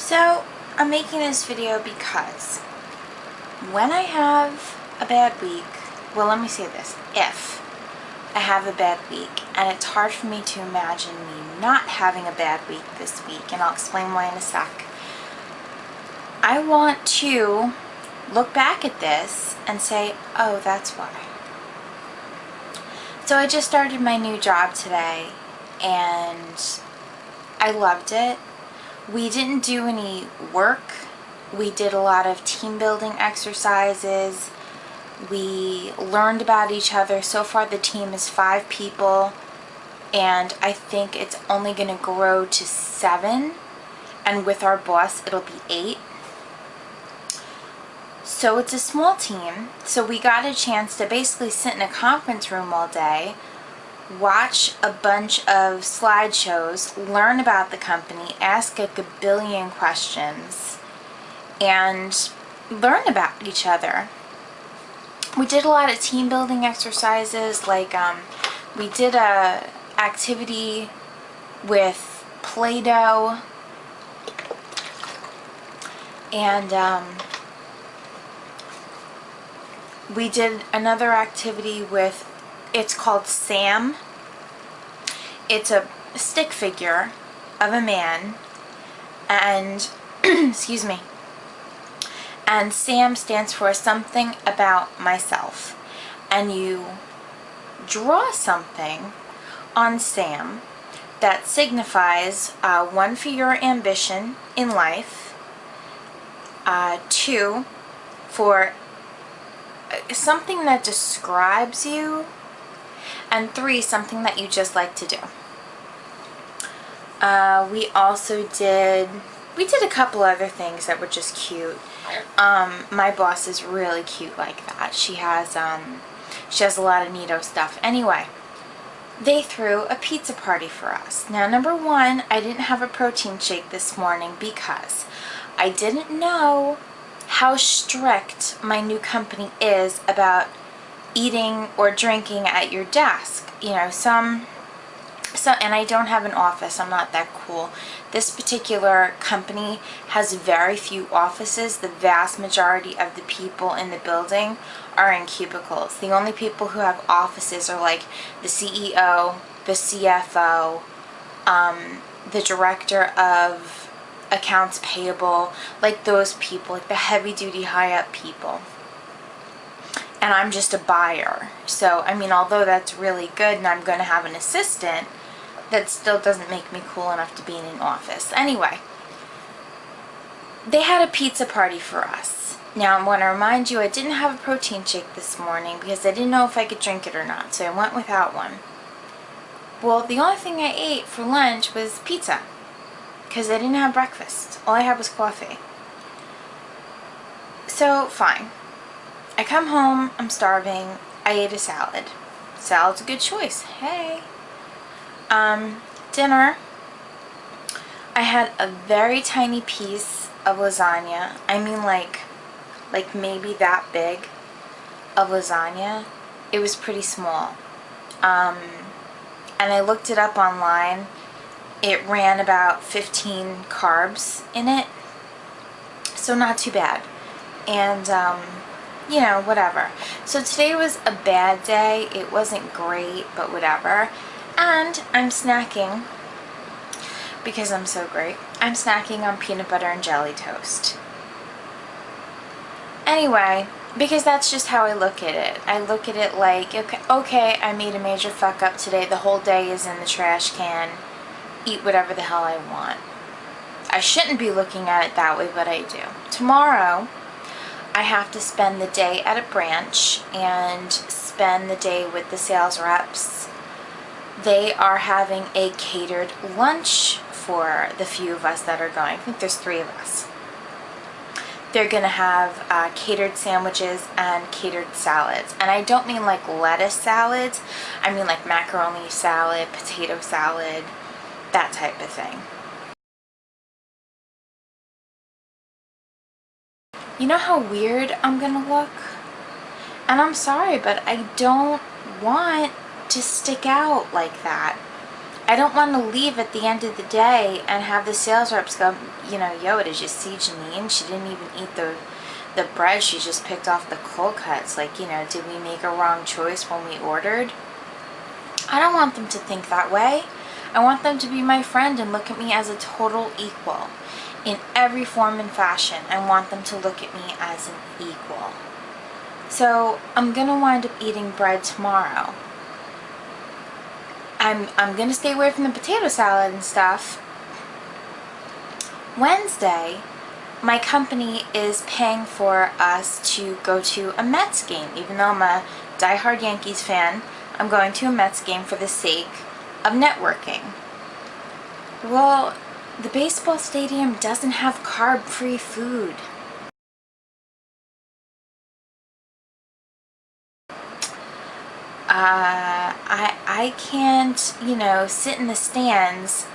So, I'm making this video because when I have a bad week, well, let me say this, if I have a bad week, and it's hard for me to imagine me not having a bad week this week, and I'll explain why in a sec. I want to look back at this and say, oh, that's why. So I just started my new job today, and I loved it. We didn't do any work. We did a lot of team building exercises. We learned about each other. So far the team is 5 people, and I think it's only going to grow to 7, and with our boss it'll be 8. So it's a small team. So we got a chance to basically sit in a conference room all day, watch a bunch of slideshows, learn about the company, ask a gabillion questions, and learn about each other. We did a lot of team building exercises, like we did a activity with Play-Doh, and we did another activity with, it's called Sam. It's a stick figure of a man, and excuse me, and Sam stands for something about myself, and you draw something on Sam that signifies 1 for your ambition in life, 2 for something that describes you, and 3, something that you just like to do. We also did a couple other things that were just cute. My boss is really cute like that. She has a lot of neato stuff. Anyway, they threw a pizza party for us. Now, number 1, I didn't have a protein shake this morning because I didn't know how strict my new company is about eating or drinking at your desk. You know, and I don't have an office. I'm not that cool. This particular company has very few offices. The vast majority of the people in the building are in cubicles. The only people who have offices are like the CEO, the CFO, the director of accounts payable, like those people, like the heavy-duty high-up people. And I'm just a buyer. So, I mean, although that's really good and I'm going to have an assistant, that still doesn't make me cool enough to be in an office. Anyway, they had a pizza party for us. Now, I want to remind you, I didn't have a protein shake this morning because I didn't know if I could drink it or not, so I went without one. Well, the only thing I ate for lunch was pizza because I didn't have breakfast. All I had was coffee. So, fine. I come home, I'm starving, I ate a salad. Salad's a good choice. Hey. Dinner, I had a very tiny piece of lasagna. I mean like maybe that big of lasagna. It was pretty small. And I looked it up online. It ran about 15 carbs in it. So not too bad. And, you know, whatever. So today was a bad day. It wasn't great, but whatever. And I'm snacking, because I'm so great, I'm snacking on peanut butter and jelly toast. Anyway, because that's just how I look at it. I look at it like, okay, I made a major fuck up today. The whole day is in the trash can. Eat whatever the hell I want. I shouldn't be looking at it that way, but I do. Tomorrow, I have to spend the day at a branch and spend the day with the sales reps. They are having a catered lunch for the few of us that are going. I think there's 3 of us. They're going to have catered sandwiches and catered salads. And I don't mean like lettuce salads. I mean like macaroni salad, potato salad, that type of thing. You know how weird I'm going to look? And I'm sorry, but I don't want to stick out like that. I don't want to leave at the end of the day and have the sales reps go, you know, yo, did you see Janine? She didn't even eat the bread. She just picked off the cold cuts. Like, you know, did we make a wrong choice when we ordered? I don't want them to think that way. I want them to be my friend and look at me as a total equal in every form and fashion. I want them to look at me as an equal. So I'm going to wind up eating bread tomorrow. I'm going to stay away from the potato salad and stuff. Wednesday, my company is paying for us to go to a Mets game. Even though I'm a diehard Yankees fan, I'm going to a Mets game for the sake of networking. Well, the baseball stadium doesn't have carb-free food. I can't, you know, sit in the stands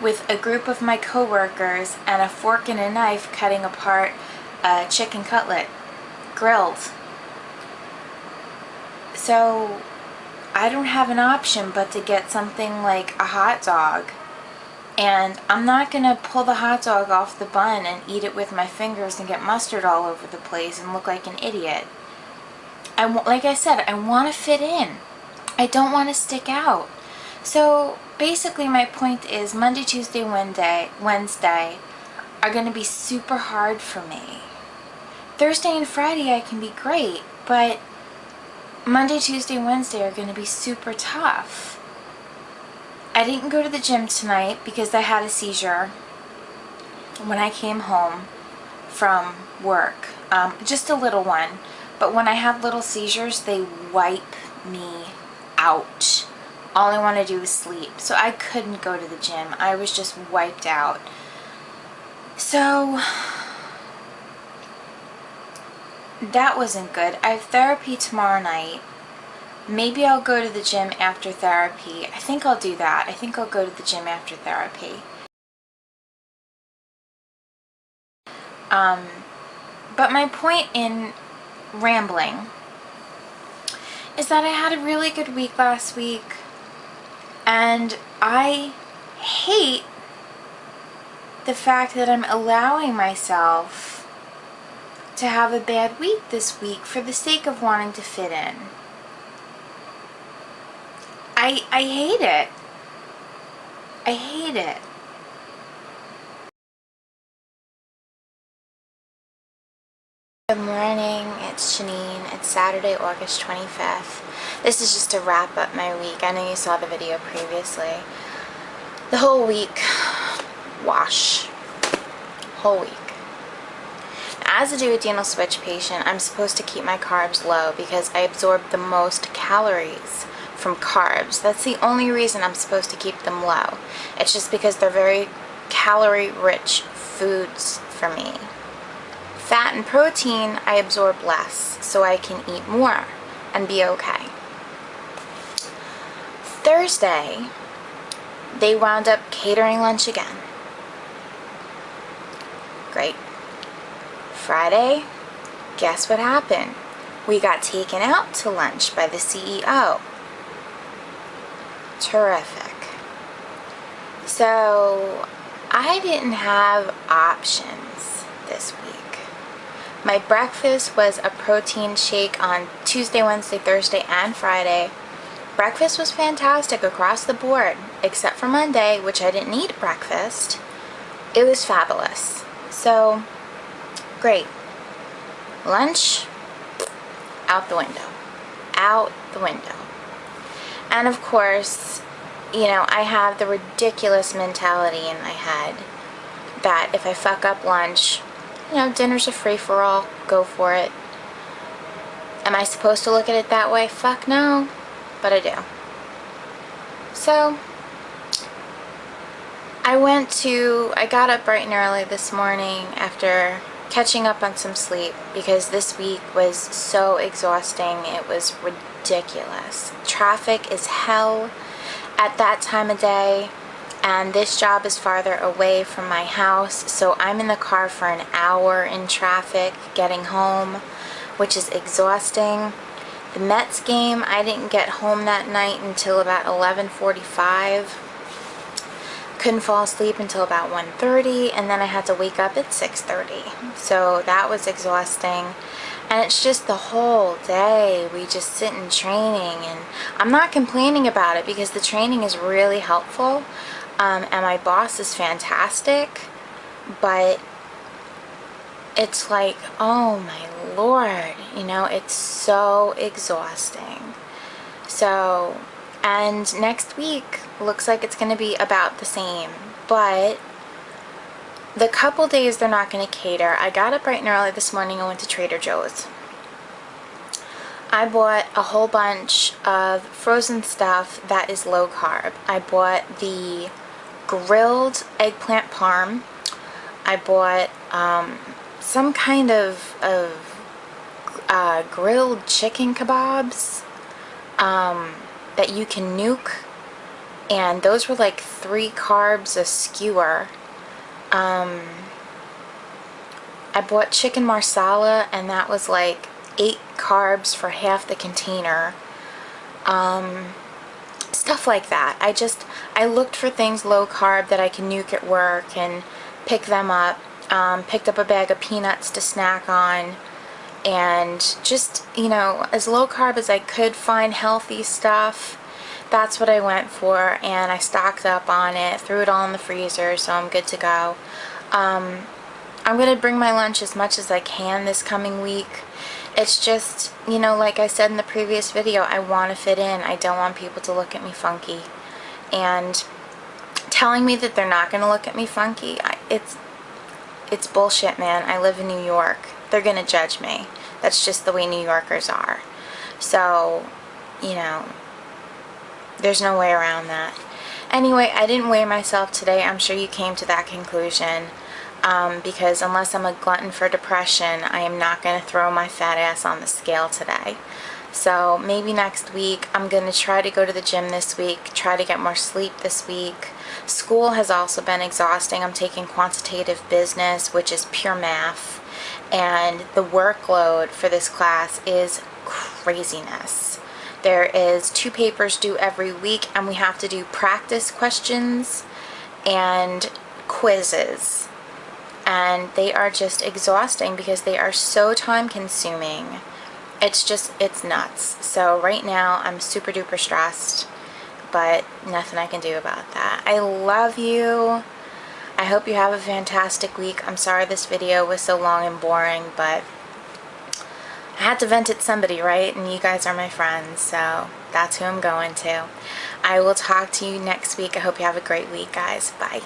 with a group of my coworkers and a fork and a knife cutting apart a chicken cutlet, grilled. So I don't have an option but to get something like a hot dog. And I'm not going to pull the hot dog off the bun and eat it with my fingers and get mustard all over the place and look like an idiot. Like I said, I want to fit in. I don't want to stick out. So basically my point is Monday, Tuesday, Wednesday are going to be super hard for me. Thursday and Friday I can be great, but Monday, Tuesday, Wednesday are going to be super tough. I didn't go to the gym tonight because I had a seizure when I came home from work. Just a little one. But when I have little seizures, they wipe me out. All I want to do is sleep. So I couldn't go to the gym. I was just wiped out. So that wasn't good. I have therapy tomorrow night. Maybe I'll go to the gym after therapy. I think I'll do that. I think I'll go to the gym after therapy. But my point in rambling is that I had a really good week last week, and I hate the fact that I'm allowing myself to have a bad week this week for the sake of wanting to fit in. I hate it. I hate it. Good morning, it's Janine. It's Saturday, August 25th. This is just to wrap up my week. I know you saw the video previously. The whole week, wash. Whole week. As a duodenal switch patient, I'm supposed to keep my carbs low because I absorb the most calories from carbs. That's the only reason I'm supposed to keep them low. It's just because they're very calorie-rich foods for me. Fat and protein I absorb less, so I can eat more and be okay. Thursday, they wound up catering lunch again. Great. Friday, guess what happened? We got taken out to lunch by the CEO. Terrific. So, I didn't have options this week. My breakfast was a protein shake on Tuesday, Wednesday, Thursday, and Friday. Breakfast was fantastic across the board, except for Monday, which I didn't eat breakfast. It was fabulous. So, great. Lunch, out the window. Out the window. And of course, you know, I have the ridiculous mentality in my head that if I fuck up lunch, you know, dinner's a free-for-all, go for it. Am I supposed to look at it that way? Fuck no, but I do. So, I got up bright and early this morning after catching up on some sleep because this week was so exhausting, it was ridiculous. Traffic is hell at that time of day. And this job is farther away from my house, so I'm in the car for an hour in traffic getting home, which is exhausting. The Mets game, I didn't get home that night until about 11:45. couldn't fall asleep until about 1:30, and then I had to wake up at 6:30. So that was exhausting. And it's just the whole day we just sit in training, and I'm not complaining about it because the training is really helpful, and my boss is fantastic, but it's like, oh my Lord, you know, it's so exhausting. So, and next week looks like it's going to be about the same, but the couple days they're not going to cater. I got up bright and early this morning and went to Trader Joe's. I bought a whole bunch of frozen stuff that is low carb. I bought the grilled eggplant parm. I bought some kind of grilled chicken kebabs that you can nuke, and those were like 3 carbs a skewer. I bought chicken marsala, and that was like 8 carbs for half the container. Stuff like that. I looked for things low carb that I can nuke at work and pick them up. Picked up a bag of peanuts to snack on, and just, you know, as low carb as I could find healthy stuff. That's what I went for, and I stocked up on it, threw it all in the freezer, so I'm good to go. I'm going to bring my lunch as much as I can this coming week. It's just, you know, like I said in the previous video, I want to fit in. I don't want people to look at me funky. And telling me that they're not going to look at me funky, it's bullshit, man. I live in New York. They're going to judge me. That's just the way New Yorkers are. So, you know, there's no way around that. Anyway, I didn't weigh myself today. I'm sure you came to that conclusion. Because unless I'm a glutton for depression, I am not going to throw my fat ass on the scale today. So maybe next week. I'm going to try to go to the gym this week, try to get more sleep this week. School has also been exhausting. I'm taking quantitative business, which is pure math, and the workload for this class is craziness. There is 2 papers due every week, and we have to do practice questions and quizzes. And they are just exhausting because they are so time consuming. It's nuts. So right now I'm super duper stressed, but nothing I can do about that. I love you. I hope you have a fantastic week. I'm sorry this video was so long and boring, but I had to vent at somebody, right? And you guys are my friends, so that's who I'm going to. I will talk to you next week. I hope you have a great week, guys. Bye.